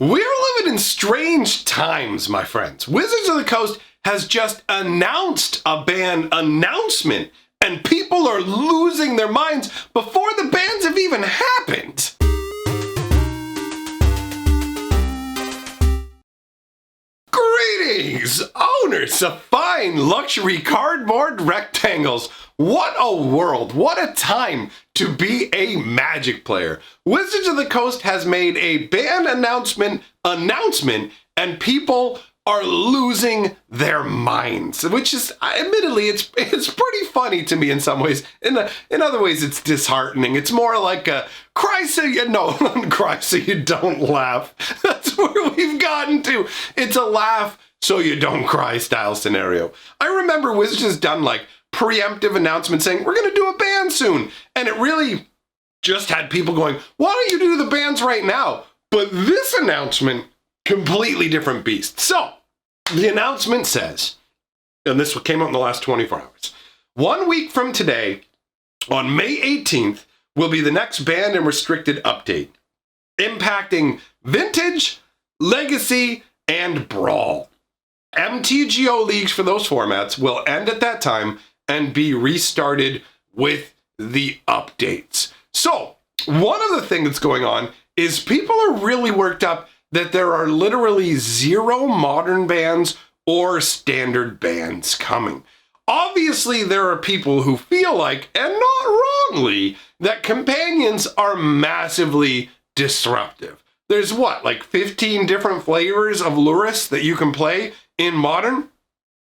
We're living in strange times, my friends. Wizards of the Coast has just announced a ban announcement, and people are losing their minds before the bans have even happened. Greetings, owners of fine luxury cardboard rectangles. What a world, what a time to be a Magic player. Wizards of the Coast has made a ban announcement, and people are losing their minds, which is, admittedly, it's pretty funny to me in some ways. In other ways, it's disheartening. It's more like a cry so you don't laugh. That's where we've gotten to. It's a laugh so you don't cry style scenario. I remember Wizards has done like preemptive announcements saying, we're going to do a ban soon. And it really just had people going, why don't you do the bans right now? But this announcement, completely different beast. So the announcement says, and this came out in the last 24 hours, 1 week from today, on May 18th, will be the next banned and restricted update, impacting Vintage, Legacy, and Brawl. MTGO leagues for those formats will end at that time and be restarted with the updates. So, one of the things that's going on is people are really worked up that there are literally 0 modern bans or standard bans coming. Obviously, there are people who feel like, and not wrongly, that companions are massively disruptive. There's what, like 15 different flavors of Lurrus that you can play in Modern?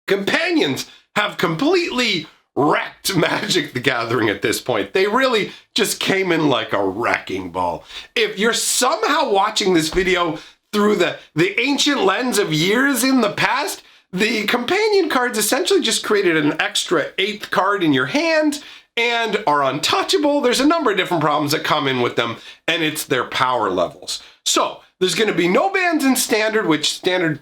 Companions have completely wrecked Magic the Gathering at this point. They really just came in like a wrecking ball. If you're somehow watching this video through the ancient lens of years in the past, the companion cards essentially just created an extra 8th card in your hand and are untouchable. There's a number of different problems that come in with them, and it's their power levels. So there's going to be no bans in Standard, which Standard's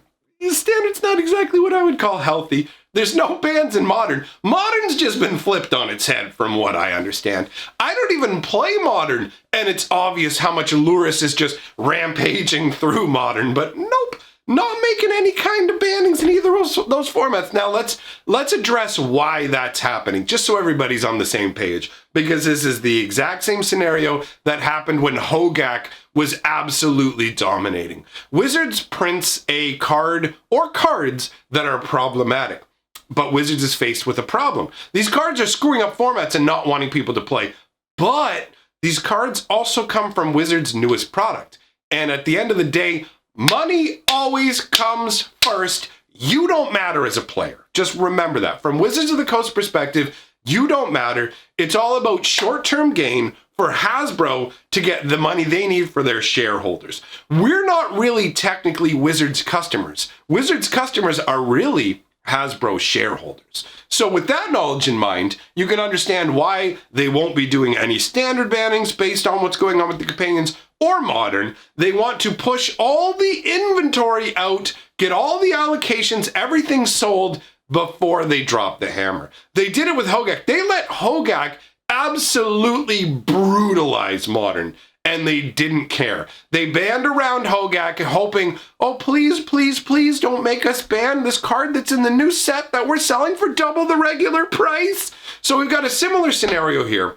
not exactly what I would call healthy. There's no bans in Modern. Modern's just been flipped on its head from what I understand. I don't even play Modern, and it's obvious how much Lurrus is just rampaging through Modern, but nope, not making any kind of bannings in either of those formats. Now let's address why that's happening, just so everybody's on the same page, because this is the exact same scenario that happened when Hogak was absolutely dominating. Wizards prints a card or cards that are problematic. But Wizards is faced with a problem. These cards are screwing up formats and not wanting people to play. But these cards also come from Wizards' newest product. And at the end of the day, money always comes first. You don't matter as a player. Just remember that. From Wizards of the Coast perspective, you don't matter. It's all about short-term gain for Hasbro to get the money they need for their shareholders. We're not really technically Wizards customers. Wizards customers are really Hasbro shareholders. So with that knowledge in mind, you can understand why they won't be doing any standard bannings based on what's going on with the companions or Modern. They want to push all the inventory out, get all the allocations, everything sold before they drop the hammer. They did it with Hogak. They let Hogak absolutely brutalize Modern, and they didn't care. They banned around Hogak hoping, oh, please, please, please don't make us ban this card that's in the new set that we're selling for double the regular price. So we've got a similar scenario here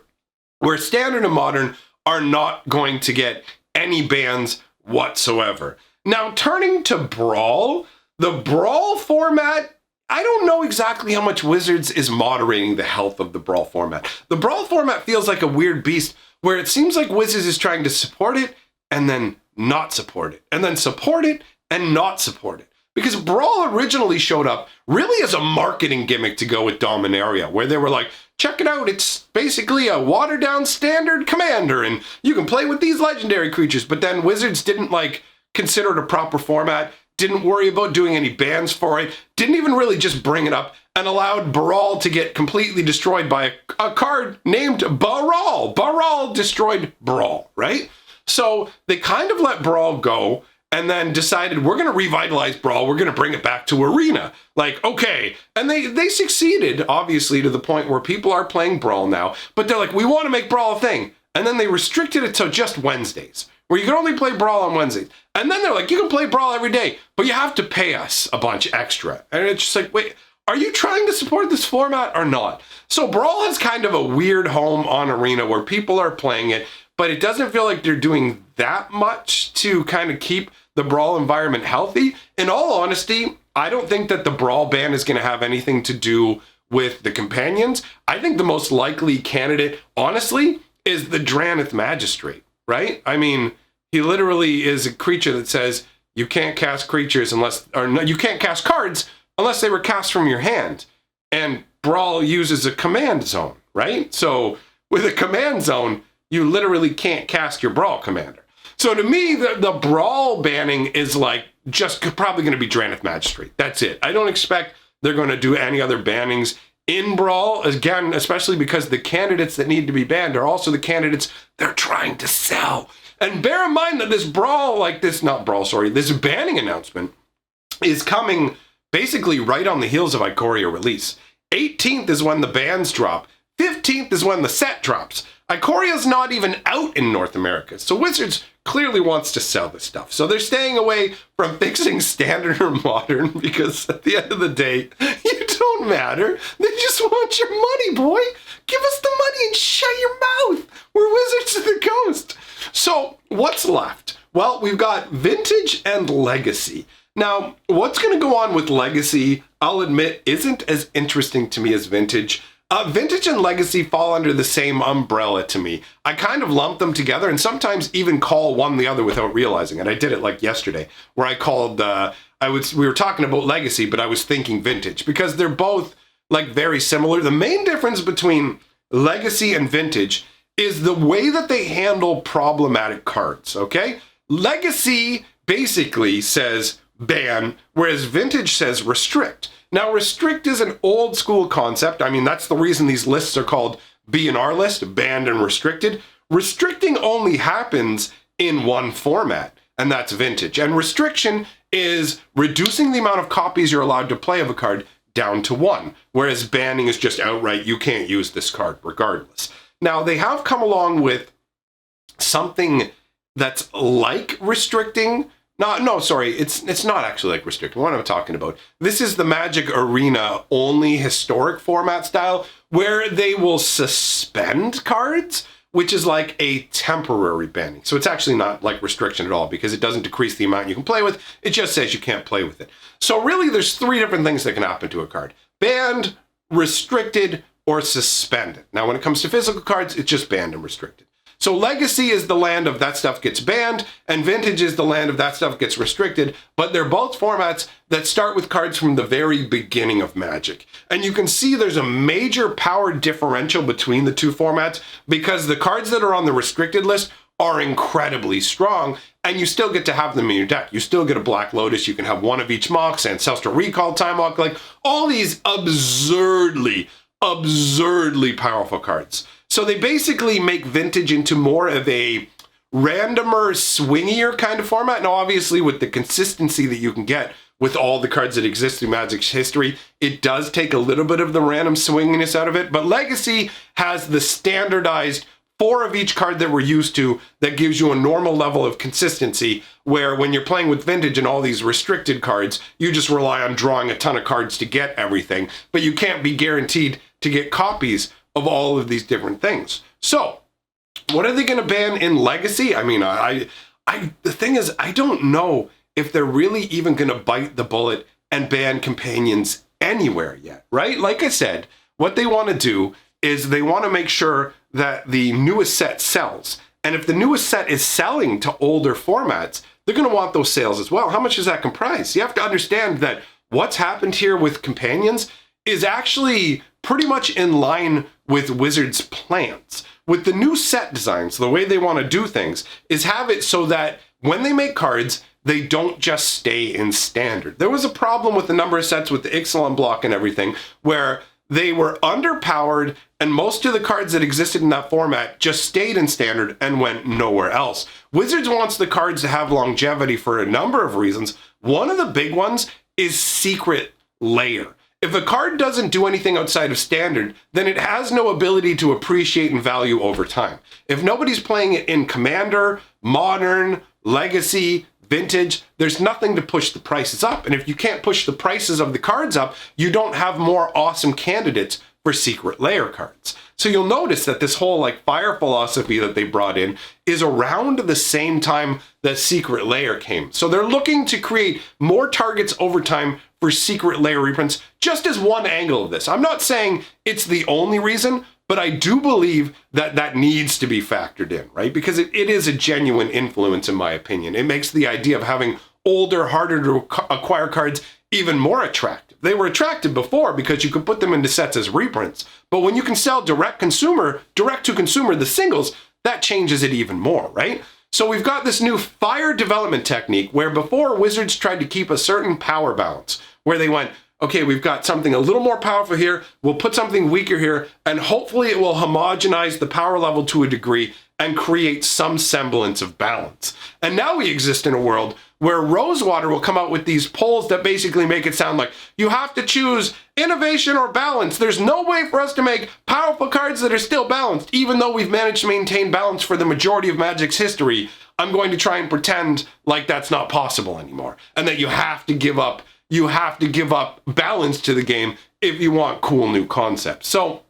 where Standard and Modern are not going to get any bans whatsoever. Now, turning to Brawl, the Brawl format, I don't know exactly how much Wizards is moderating the health of the Brawl format. The Brawl format feels like a weird beast where it seems like Wizards is trying to support it and then not support it, and then support it and not support it. Because Brawl originally showed up really as a marketing gimmick to go with Dominaria, where they were like, check it out, it's basically a watered-down standard commander, and you can play with these legendary creatures. But then Wizards didn't consider it a proper format, didn't worry about doing any bans for it, didn't even really just bring it up, and allowed Brawl to get completely destroyed by a card named Baral. Baral destroyed Brawl, right? So they kind of let Brawl go and then decided, we're going to revitalize Brawl, we're going to bring it back to Arena. Like, okay. And they succeeded, obviously, to the point where people are playing Brawl now, but they're like, we want to make Brawl a thing. And then they restricted it to just Wednesdays, where you can only play Brawl on Wednesdays. And then they're like, you can play Brawl every day, but you have to pay us a bunch extra. And it's just like, wait, are you trying to support this format or not? So Brawl has kind of a weird home on Arena where people are playing it, but it doesn't feel like they're doing that much to kind of keep the Brawl environment healthy. In all honesty, I don't think that the Brawl ban is going to have anything to do with the companions. I think the most likely candidate, honestly, is the Dranith Magistrate, right? I mean, he literally is a creature that says you can't cast creatures unless, or no, you can't cast cards unless they were cast from your hand. And Brawl uses a command zone, right? So with a command zone, you literally can't cast your Brawl commander. So to me, the Brawl banning is like just probably going to be Dranith Magistrate. That's it. I don't expect they're going to do any other bannings in Brawl, again, especially because the candidates that need to be banned are also the candidates they're trying to sell. And bear in mind that this Brawl, this banning announcement is coming basically right on the heels of Ikoria release. 18th is when the bans drop. 15th is when the set drops. Ikoria's not even out in North America, so Wizards clearly wants to sell this stuff. So they're staying away from fixing standard or modern because at the end of the day, you don't matter. They just want your money, boy. Give us the money and shut your mouth. We're Wizards of the Coast. So what's left? Well, we've got Vintage and Legacy. Now, what's going to go on with Legacy, I'll admit, isn't as interesting to me as Vintage. Vintage and Legacy fall under the same umbrella to me. I kind of lump them together and sometimes even call one the other without realizing it. I did it like yesterday, where I called, we were talking about Legacy, but I was thinking Vintage because they're both like very similar. The main difference between Legacy and Vintage is the way that they handle problematic cards, okay? Legacy basically says ban, whereas Vintage says restrict. Now, restrict is an old school concept. I mean, that's the reason these lists are called B&R list, banned and restricted. Restricting only happens in one format, and that's Vintage. And restriction is reducing the amount of copies you're allowed to play of a card down to one, whereas banning is just outright, you can't use this card regardless. Now, they have come along with something that's like restricting. It's not actually like restricting. What am I talking about? This is the Magic Arena only historic format style where they will suspend cards, which is like a temporary banning. So it's actually not like restriction at all because it doesn't decrease the amount you can play with. It just says you can't play with it. So really there's three different things that can happen to a card: banned, restricted, or suspended. Now when it comes to physical cards, it's just banned and restricted. So Legacy is the land of that stuff gets banned, and Vintage is the land of that stuff gets restricted, but they're both formats that start with cards from the very beginning of Magic. And you can see there's a major power differential between the two formats because the cards that are on the restricted list are incredibly strong, and you still get to have them in your deck. You still get a Black Lotus, you can have one of each Mox, Ancestral Recall, Time Walk, like all these absurdly powerful cards. So they basically make Vintage into more of a randomer, swingier kind of format. Now, obviously, with the consistency that you can get with all the cards that exist in Magic's history, it does take a little bit of the random swinginess out of it. But Legacy has the standardized 4 of each card that we're used to that gives you a normal level of consistency, where when you're playing with Vintage and all these restricted cards, you just rely on drawing a ton of cards to get everything, but you can't be guaranteed to get copies of all of these different things. So what are they going to ban in Legacy? I mean, the thing is, I don't know if they're really even going to bite the bullet and ban companions anywhere yet, right? Like I said, what they want to do is they want to make sure that the newest set sells. And if the newest set is selling to older formats, they're going to want those sales as well. How much does that comprise? You have to understand that what's happened here with companions is actually pretty much in line with Wizards' plans. With the new set designs, the way they want to do things is have it so that when they make cards, they don't just stay in standard. There was a problem with the number of sets with the Ixalan block and everything, where they were underpowered and most of the cards that existed in that format just stayed in standard and went nowhere else. Wizards wants the cards to have longevity for a number of reasons. One of the big ones is Secret Lair. If a card doesn't do anything outside of standard, then it has no ability to appreciate in value over time. If nobody's playing it in Commander, Modern, Legacy, Vintage, there's nothing to push the prices up. And if you can't push the prices of the cards up, you don't have more awesome candidates for Secret Lair cards. So you'll notice that this whole like fire philosophy that they brought in is around the same time that Secret Lair came. So they're looking to create more targets over time for Secret Lair reprints, just as one angle of this. I'm not saying it's the only reason, but I do believe that that needs to be factored in, right? Because it is a genuine influence, in my opinion. It makes the idea of having older, harder to acquire cards even more attractive. They were attractive before because you could put them into sets as reprints. But when you can sell direct to consumer, the singles, that changes it even more, right? So we've got this new fire development technique where before Wizards tried to keep a certain power balance, where they went, okay, we've got something a little more powerful here, we'll put something weaker here, and hopefully it will homogenize the power level to a degree and create some semblance of balance. And now we exist in a world where Rosewater will come out with these polls that basically make it sound like you have to choose innovation or balance. There's no way for us to make powerful cards that are still balanced, even though we've managed to maintain balance for the majority of Magic's history. I'm going to try and pretend like that's not possible anymore, and that you have to give up balance to the game if you want cool new concepts. So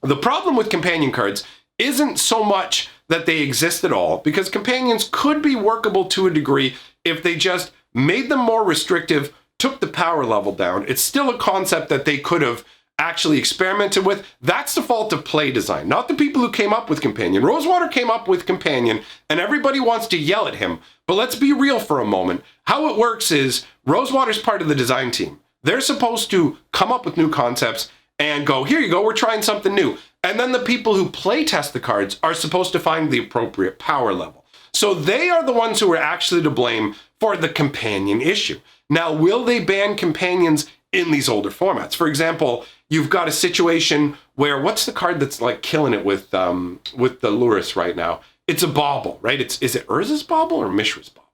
the problem with companion cards isn't so much that they exist at all, because companions could be workable to a degree if they just made them more restrictive, took the power level down. It's still a concept that they could have actually experimented with. That's the fault of play design, not the people who came up with Companion. Rosewater came up with Companion, and everybody wants to yell at him. But let's be real for a moment. How it works is Rosewater's part of the design team. They're supposed to come up with new concepts and go, here you go, we're trying something new. And then the people who play test the cards are supposed to find the appropriate power level. So they are the ones who are actually to blame for the companion issue. Now, will they ban companions in these older formats? For example, you've got a situation where, what's the card that's like killing it with the Luris right now? It's a bauble, right? Is it Urza's bauble or Mishra's bauble?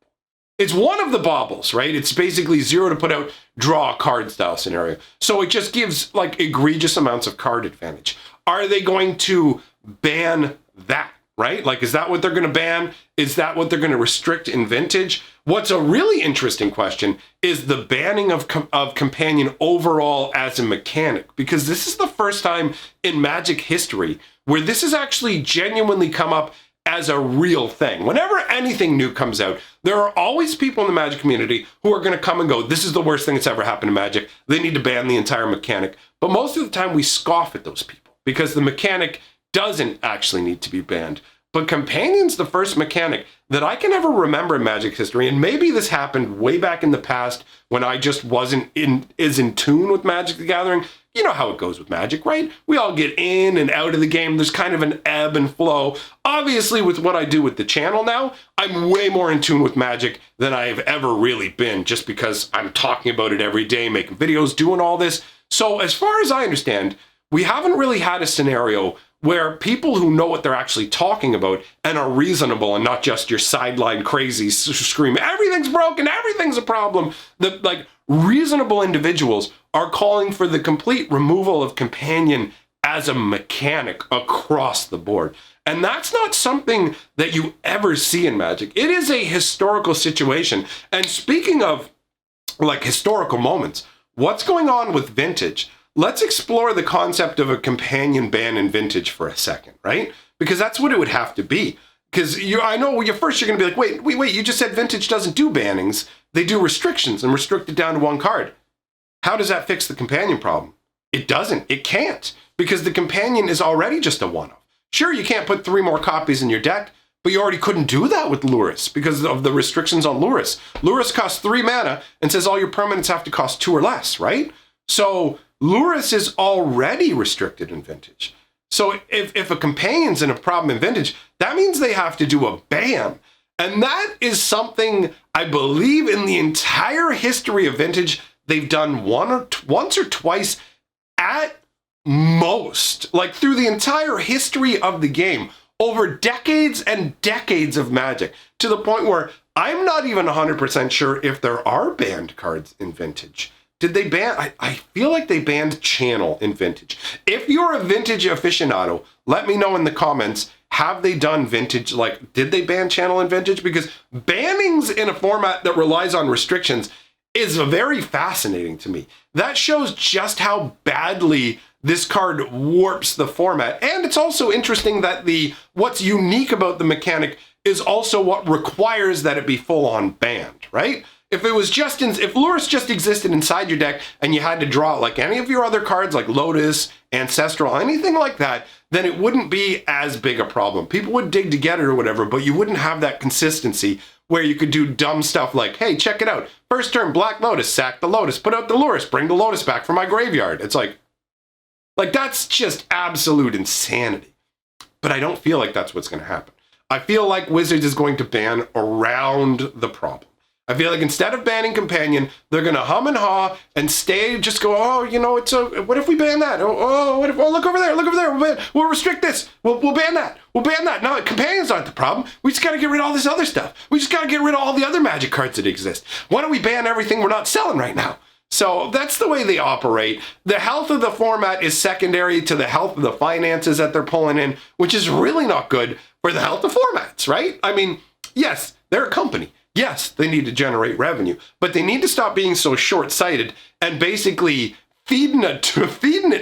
It's one of the baubles, right? It's basically 0 to put out, draw a card style scenario. So it just gives like egregious amounts of card advantage. Are they going to ban that, right? Like, is that what they're going to ban? Is that what they're going to restrict in Vintage? What's a really interesting question is the banning of Companion overall as a mechanic, because this is the first time in Magic history where this has actually genuinely come up as a real thing. Whenever anything new comes out, there are always people in the Magic community who are going to come and go, this is the worst thing that's ever happened to Magic. They need to ban the entire mechanic. But most of the time we scoff at those people because the mechanic doesn't actually need to be banned. But Companion's the first mechanic that I can ever remember in Magic history, and maybe this happened way back in the past when I just wasn't as in tune with Magic the Gathering. You know how it goes with Magic, right? We all get in and out of the game. There's kind of an ebb and flow. Obviously, with what I do with the channel now, I'm way more in tune with Magic than I've ever really been, just because I'm talking about it every day, making videos, doing all this. So as far as I understand, we haven't really had a scenario where people who know what they're actually talking about and are reasonable and not just your sideline crazy scream, everything's broken, everything's a problem. The like reasonable individuals are calling for the complete removal of Companion as a mechanic across the board. And that's not something that you ever see in Magic. It is a historical situation. And speaking of like historical moments, what's going on with Vintage? Let's explore the concept of a companion ban in Vintage for a second, right? Because that's what it would have to be. Because I know you're going to be like, wait, you just said Vintage doesn't do bannings. They do restrictions and restrict it down to one card. How does that fix the companion problem? It doesn't. It can't. Because the companion is already just a one-off. Sure, you can't put 3 more copies in your deck, but you already couldn't do that with Luris because of the restrictions on Luris. Luris costs 3 mana and says all your permanents have to cost 2 or less, right? So Luris is already restricted in Vintage. So if a companion's in a problem in Vintage, that means they have to do a ban. And that is something I believe in the entire history of Vintage, they've done once or twice at most. Like through the entire history of the game, over decades and decades of Magic, to the point where I'm not even 100% sure if there are banned cards in Vintage. did they ban? I feel like they banned channel in Vintage. If you're a Vintage aficionado, let me know in the comments. Have they done Vintage? Like, did they ban channel in Vintage? Because bannings in a format that relies on restrictions is very fascinating to me. That shows just how badly this card warps the format. And it's also interesting that what's unique about the mechanic is also what requires that it be full on banned, right? If it was just if Lurrus just existed inside your deck and you had to draw it like any of your other cards like Lotus, Ancestral, anything like that, then it wouldn't be as big a problem. People would dig to get it or whatever, but you wouldn't have that consistency where you could do dumb stuff like, hey, check it out. First turn, Black Lotus, sack the Lotus, put out the Lurrus, bring the Lotus back from my graveyard. It's like that's just absolute insanity. But I don't feel like that's what's going to happen. I feel like Wizards is going to ban around the problem. I feel like instead of banning Companion, they're going to hum and haw and just go, oh, you know, what if we ban that? What if, look over there, we'll restrict this. We'll ban that. We'll ban that. No, Companions aren't the problem. We just got to get rid of all this other stuff. We just got to get rid of all the other Magic cards that exist. Why don't we ban everything we're not selling right now? So that's the way they operate. The health of the format is secondary to the health of the finances that they're pulling in, which is really not good for the health of formats, right? I mean, yes, they're a company. Yes, they need to generate revenue, but they need to stop being so short-sighted and basically feeding it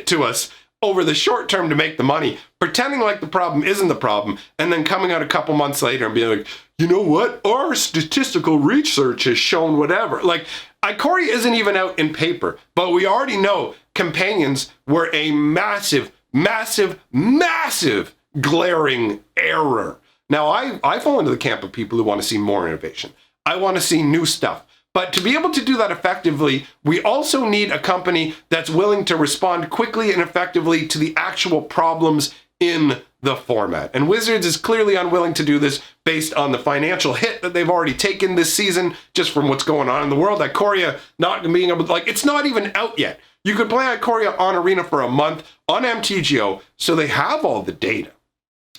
to us over the short term to make the money, pretending like the problem isn't the problem, and then coming out a couple months later and being like, you know what? Our statistical research has shown whatever. Like, Ikoria isn't even out in paper, but we already know Companions were a massive, massive, massive glaring error. Now, I fall into the camp of people who want to see more innovation. I want to see new stuff. But to be able to do that effectively, we also need a company that's willing to respond quickly and effectively to the actual problems in the format. And Wizards is clearly unwilling to do this based on the financial hit that they've already taken this season, just from what's going on in the world. Ikoria not being able to, it's not even out yet. You could play Ikoria on Arena for a month on MTGO, so they have all the data.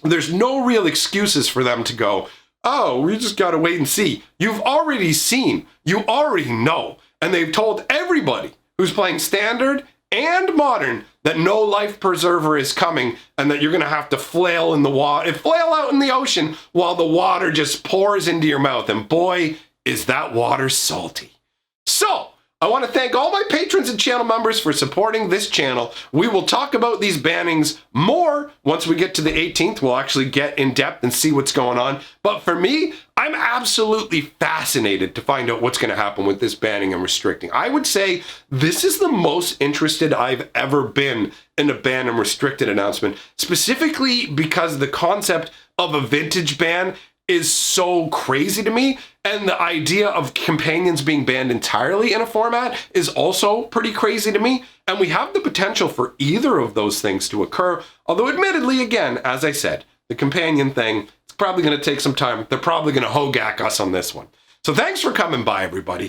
There's no real excuses for them to go, oh, we just got to wait and see. You've already seen, you already know, and they've told everybody who's playing Standard and Modern that no life preserver is coming and that you're going to have to flail in the water, flail out in the ocean while the water just pours into your mouth. And boy, is that water salty. So, I want to thank all my patrons and channel members for supporting this channel. We will talk about these bannings more once we get to the 18th. We'll actually get in depth and see what's going on. But for me, I'm absolutely fascinated to find out what's going to happen with this banning and restricting. I would say this is the most interested I've ever been in a ban and restricted announcement, specifically because the concept of a Vintage ban is so crazy to me, and the idea of Companions being banned entirely in a format is also pretty crazy to me, and we have the potential for either of those things to occur, although admittedly, again, as I said, the Companion thing, it's probably going to take some time. They're probably going to Hogak us on this one. So thanks for coming by, everybody.